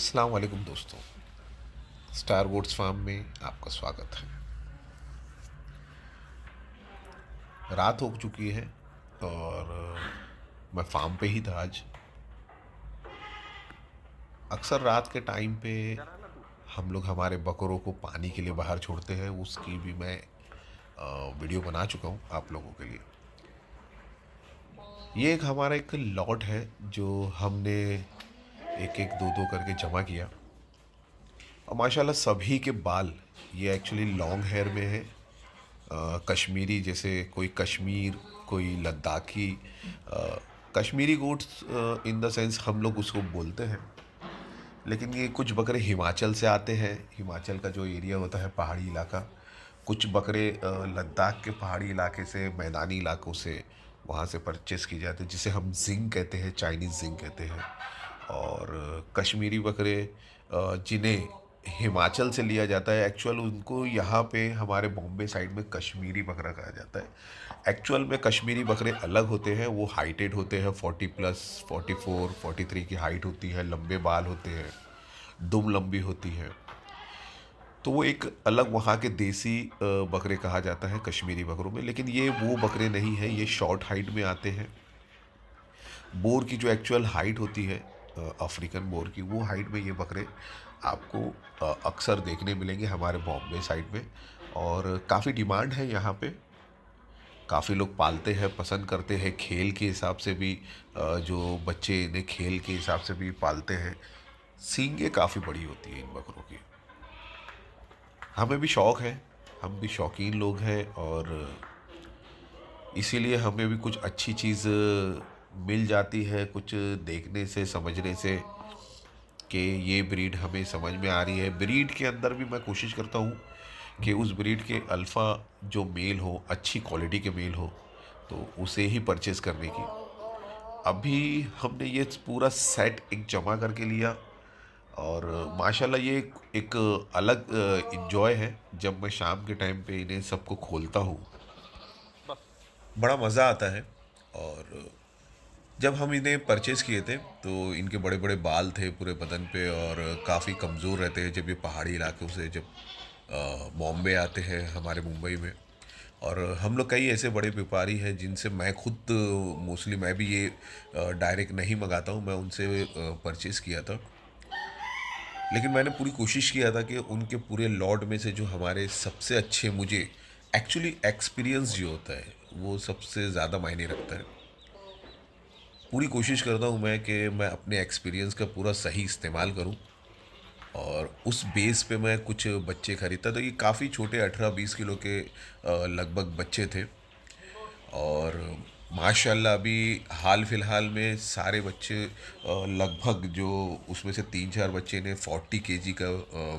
अस्सलाम वालेकुम दोस्तों। स्टार गोट्स फार्म में आपका स्वागत है। रात हो चुकी है और मैं फार्म पे ही था आज। अक्सर रात के टाइम पे हम लोग हमारे बकरों को पानी के लिए बाहर छोड़ते हैं। उसकी भी मैं वीडियो बना चुका हूँ आप लोगों के लिए। ये एक हमारा एक लॉट है जो हमने एक एक दो दो करके जमा किया और माशाल्लाह सभी के बाल ये एक्चुअली लॉन्ग हेयर में है। कश्मीरी, जैसे कोई कश्मीर, कोई Ladakhi. Kashmiri goats in the sense हम लोग उसको बोलते हैं, लेकिन ये कुछ बकरे हिमाचल से आते हैं। हिमाचल का जो एरिया होता है पहाड़ी इलाका, कुछ बकरे लद्दाख के पहाड़ी इलाके से, मैदानी इलाकों से वहाँ से परचेस की जाती है, जिसे हम जिंग कहते हैं, चाइनीज़ जिंग कहते हैं। और कश्मीरी बकरे जिन्हें हिमाचल से लिया जाता है, एक्चुअल उनको यहाँ पे हमारे बॉम्बे साइड में कश्मीरी बकरा कहा जाता है। एक्चुअल में कश्मीरी बकरे अलग होते हैं, वो हाइटेड होते हैं, 40+, 44, 43 की हाइट होती है, लंबे बाल होते हैं, दुम लंबी होती है। तो वो एक अलग वहाँ के देसी बकरे कहा जाता है कश्मीरी बकरों में। लेकिन ये वो बकरे नहीं हैं, ये शॉर्ट हाइट में आते हैं। बोर की जो एक्चुअल हाइट होती है, अफ्रीकन बोर की, वो हाइट में ये बकरे आपको अक्सर देखने मिलेंगे हमारे बॉम्बे साइड में। और काफ़ी डिमांड है यहाँ पे, काफ़ी लोग पालते हैं, पसंद करते हैं। खेल के हिसाब से भी जो बच्चे इन्हें खेल के हिसाब से भी पालते हैं। सींगें काफ़ी बड़ी होती है इन बकरों की। हमें भी शौक़ है, हम भी शौकीन लोग हैं, और इसीलिए हमें भी कुछ अच्छी चीज़ मिल जाती है, कुछ देखने से, समझने से, कि ये ब्रीड हमें समझ में आ रही है। ब्रीड के अंदर भी मैं कोशिश करता हूँ कि उस ब्रीड के अल्फ़ा जो मेल हो, अच्छी क्वालिटी के मेल हो, तो उसे ही परचेज़ करने की। अभी हमने ये पूरा सेट एक जमा करके लिया, और माशाल्लाह ये एक अलग इंजॉय है जब मैं शाम के टाइम पे इन्हें सबको खोलता हूँ। बड़ा मज़ा आता है। और जब हम इन्हें परचेज़ किए थे तो इनके बड़े बड़े बाल थे पूरे बदन पे, और काफ़ी कमज़ोर रहते हैं जब ये पहाड़ी इलाकों से जब बॉम्बे आते हैं हमारे मुंबई में। और हम लोग कई ऐसे बड़े व्यापारी हैं जिनसे मैं खुद मोस्टली मैं भी ये डायरेक्ट नहीं मंगाता हूँ, मैं उनसे परचेज़ किया था। लेकिन मैंने पूरी कोशिश किया था कि उनके पूरे लॉट में से जो हमारे सबसे अच्छे, मुझे एक्चुअली एक्सपीरियंस जो होता है वो सबसे ज़्यादा मायने रखता है। पूरी कोशिश करता हूँ मैं कि मैं अपने एक्सपीरियंस का पूरा सही इस्तेमाल करूँ, और उस बेस पे मैं कुछ बच्चे खरीदता। तो ये काफ़ी छोटे 18-20 किलो के लगभग बच्चे थे। और माशाल्लाह अभी हाल फिलहाल में सारे बच्चे लगभग, जो उसमें से 3-4 बच्चे ने 40 केजी का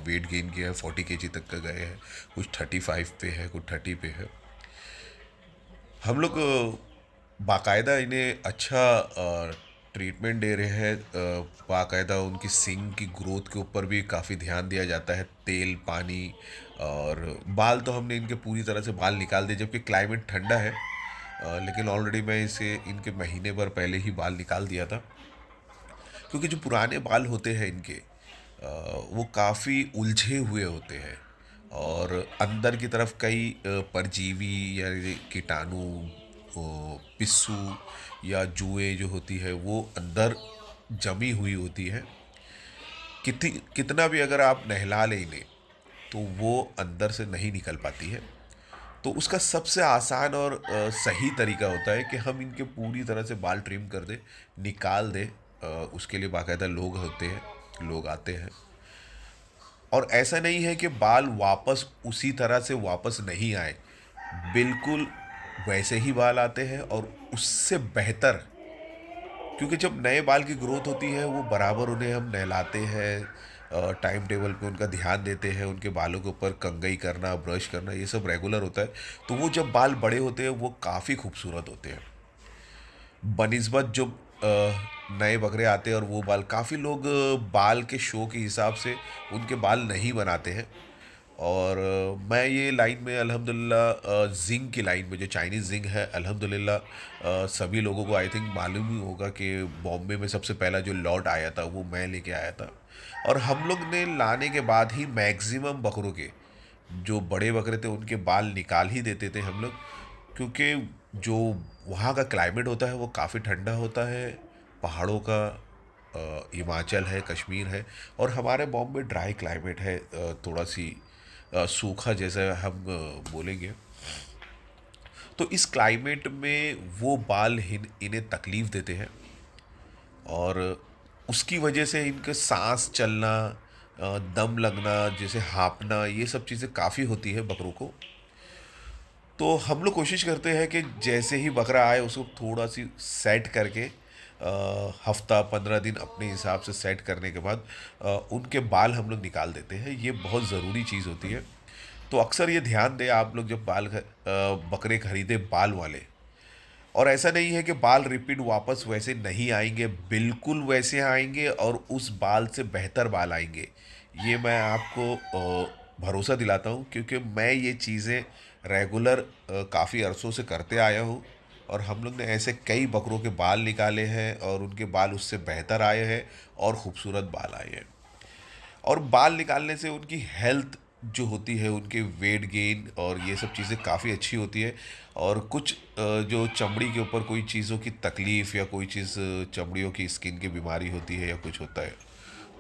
वेट गेन किया है, 40 केजी तक का गए हैं। कुछ 35 पे है, कुछ 30 पे है। हम लोग बाकायदा इन्हें अच्छा ट्रीटमेंट दे रहे हैं। बाकायदा उनकी सींग की ग्रोथ के ऊपर भी काफ़ी ध्यान दिया जाता है, तेल, पानी। और बाल तो हमने इनके पूरी तरह से बाल निकाल दिए, जबकि क्लाइमेट ठंडा है। लेकिन ऑलरेडी मैं इसे इनके महीने भर पहले ही बाल निकाल दिया था, क्योंकि जो पुराने बाल होते हैं इनके, वो काफ़ी उलझे हुए होते हैं, और अंदर की तरफ कई परजीवी या ये कीटाणु, पिस्सू या जुएँ जो होती है वो अंदर जमी हुई होती है। कितना भी अगर आप नहला लें इन्हें, तो वो अंदर से नहीं निकल पाती है। तो उसका सबसे आसान और सही तरीका होता है कि हम इनके पूरी तरह से बाल ट्रिम कर दें, निकाल दें। उसके लिए बाकायदा लोग होते हैं, लोग आते हैं। और ऐसा नहीं है कि बाल वापस उसी तरह से वापस नहीं आए, बिल्कुल वैसे ही बाल आते हैं, और उससे बेहतर। क्योंकि जब नए बाल की ग्रोथ होती है, वो बराबर उन्हें हम नहलाते हैं, टाइम टेबल पे उनका ध्यान देते हैं, उनके बालों के ऊपर कंघी करना, ब्रश करना, ये सब रेगुलर होता है। तो वो जब बाल बड़े होते हैं वो काफ़ी खूबसूरत होते हैं बनिस्बत जो नए बकरे आते हैं। और वो बाल काफ़ी लोग बाल के शो के हिसाब से उनके बाल नहीं बनाते हैं। और मैं ये लाइन में अल्हम्दुलिल्लाह ज़िंग की लाइन में, जो चाइनीज़ ज़िंग है, अल्हम्दुलिल्लाह सभी लोगों को आई थिंक मालूम ही होगा कि बॉम्बे में सबसे पहला जो लॉट आया था वो मैं लेके आया था। और हम लोग ने लाने के बाद ही मैक्सिमम बकरों के, जो बड़े बकरे थे उनके बाल निकाल ही देते थे हम लोग, क्योंकि जो वहाँ का क्लाइमेट होता है वो काफ़ी ठंडा होता है, पहाड़ों का हिमाचल है, कश्मीर है, और हमारे बॉम्बे ड्राई क्लाइमेट है, थोड़ा सी सूखा जैसा हम बोलेंगे। तो इस क्लाइमेट में वो बाल इन्हें तकलीफ़ देते हैं, और उसकी वजह से इनके सांस चलना, दम लगना, जैसे हाँफना, ये सब चीज़ें काफ़ी होती है बकरों को। तो हम लोग कोशिश करते हैं कि जैसे ही बकरा आए उसको थोड़ा सी सेट करके, हफ्ता 15 दिन अपने हिसाब से सेट करने के बाद उनके बाल हम लोग निकाल देते हैं। ये बहुत ज़रूरी चीज़ होती है। तो अक्सर ये ध्यान दें आप लोग जब बकरे खरीदे बाल वाले, और ऐसा नहीं है कि बाल रिपीट वापस वैसे नहीं आएंगे, बिल्कुल वैसे आएंगे और उस बाल से बेहतर बाल आएंगे। ये मैं आपको भरोसा दिलाता हूँ, क्योंकि मैं ये चीज़ें रेगुलर काफ़ी अरसों से करते आया हूँ, और हम लोग ने ऐसे कई बकरों के बाल निकाले हैं और उनके बाल उससे बेहतर आए हैं और ख़ूबसूरत बाल आए हैं। और बाल निकालने से उनकी हेल्थ जो होती है, उनके वेट गेन और ये सब चीज़ें काफ़ी अच्छी होती है। और कुछ जो चमड़ी के ऊपर कोई चीज़ों की तकलीफ़ या कोई चीज़, चमड़ियों की स्किन की बीमारी होती है या कुछ होता है,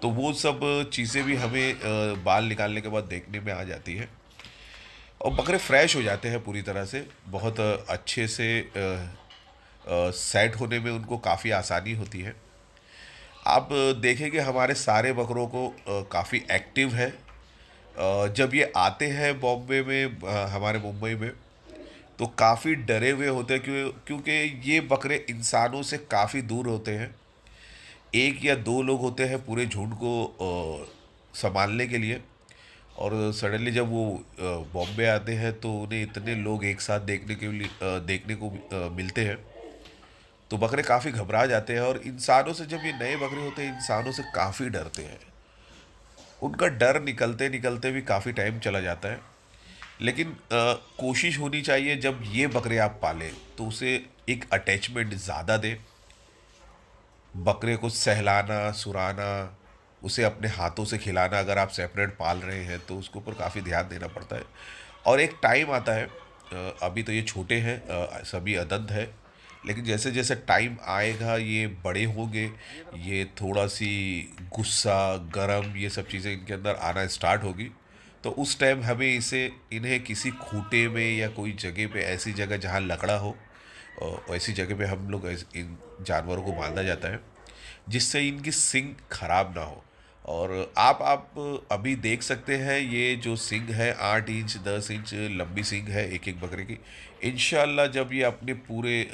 तो वो सब चीज़ें भी हमें बाल निकालने के बाद देखने में आ जाती है, और बकरे फ्रेश हो जाते हैं पूरी तरह से, बहुत अच्छे से सेट होने में उनको काफ़ी आसानी होती है। आप देखेंगे हमारे सारे बकरों को काफ़ी एक्टिव है। जब ये आते हैं बॉम्बे में, हमारे मुंबई में, तो काफ़ी डरे हुए होते हैं, क्योंकि ये बकरे इंसानों से काफ़ी दूर होते हैं। एक या दो लोग होते हैं पूरे झुंड को संभालने के लिए, और सडनली जब वो बॉम्बे आते हैं तो उन्हें इतने लोग एक साथ देखने को मिलते हैं, तो बकरे काफ़ी घबरा जाते हैं, और इंसानों से, जब ये नए बकरे होते हैं, इंसानों से काफ़ी डरते हैं। उनका डर निकलते निकलते भी काफ़ी टाइम चला जाता है। लेकिन कोशिश होनी चाहिए जब ये बकरे आप पालें तो उसे एक अटैचमेंट ज़्यादा दें। बकरे को सहलाना, सुराना, उसे अपने हाथों से खिलाना, अगर आप सेपरेट पाल रहे हैं तो उसके ऊपर काफ़ी ध्यान देना पड़ता है। और एक टाइम आता है, अभी तो ये छोटे हैं, सभी अदंत है, लेकिन जैसे जैसे टाइम आएगा ये बड़े होंगे, ये थोड़ा सी गुस्सा, गरम, ये सब चीज़ें इनके अंदर आना स्टार्ट होगी। तो उस टाइम हमें इन्हें किसी खूंटे में या कोई जगह पे, ऐसी जगह जहाँ लकड़ा हो, ऐसी जगह पे हम लोग इन जानवरों को बांधा जाता है, जिससे इनकी सींग खराब ना हो। और आप अभी देख सकते हैं ये जो सींग है, 8 इंच 10 इंच लंबी सींग है एक एक बकरे की। इंशाल्लाह जब ये अपने पूरे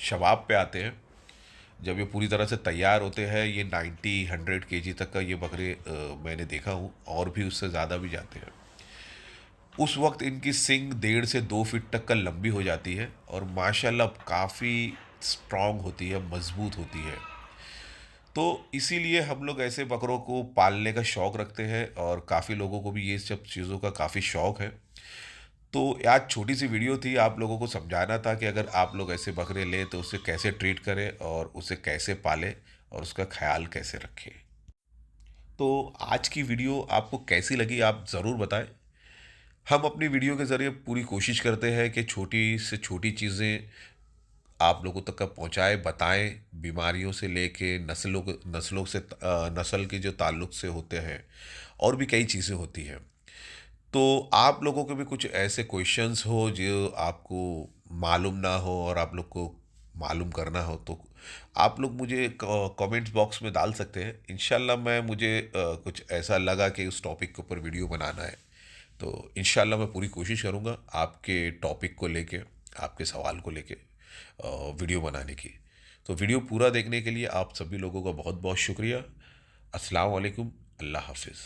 शबाब पे आते हैं, जब ये पूरी तरह से तैयार होते हैं, ये 90-100 kg तक का ये बकरे मैंने देखा हूँ, और भी उससे ज़्यादा भी जाते हैं। उस वक्त इनकी सींग 1.5 से 2 फीट तक का लंबी हो जाती है, और माशाल्लाह काफ़ी स्ट्रॉन्ग होती है, मजबूत होती है। तो इसीलिए हम लोग ऐसे बकरों को पालने का शौक़ रखते हैं, और काफ़ी लोगों को भी ये सब चीज़ों का काफ़ी शौक़ है। तो आज छोटी सी वीडियो थी, आप लोगों को समझाना था कि अगर आप लोग ऐसे बकरे लें तो उसे कैसे ट्रीट करें और उसे कैसे पालें और उसका ख्याल कैसे रखें। तो आज की वीडियो आपको कैसी लगी आप ज़रूर बताएं। हम अपनी वीडियो के ज़रिए पूरी कोशिश करते हैं कि छोटी से छोटी चीज़ें आप लोगों तक का पहुँचाएँ, बताएँ, बीमारियों से लेके नस्ल के जो ताल्लुक से होते हैं, और भी कई चीज़ें होती हैं। तो आप लोगों के भी कुछ ऐसे क्वेश्चंस हो जो आपको मालूम ना हो और आप लोग को मालूम करना हो, तो आप लोग मुझे कमेंट्स बॉक्स में डाल सकते हैं। इंशाल्लाह मुझे कुछ ऐसा लगा कि उस टॉपिक के ऊपर वीडियो बनाना है, तो इंशाल्लाह मैं पूरी कोशिश करूँगा आपके टॉपिक को लेके, आपके सवाल को लेके वीडियो बनाने की। तो वीडियो पूरा देखने के लिए आप सभी लोगों का बहुत बहुत शुक्रिया। अस्सलाम वालेकुम, अल्लाह हाफिज़।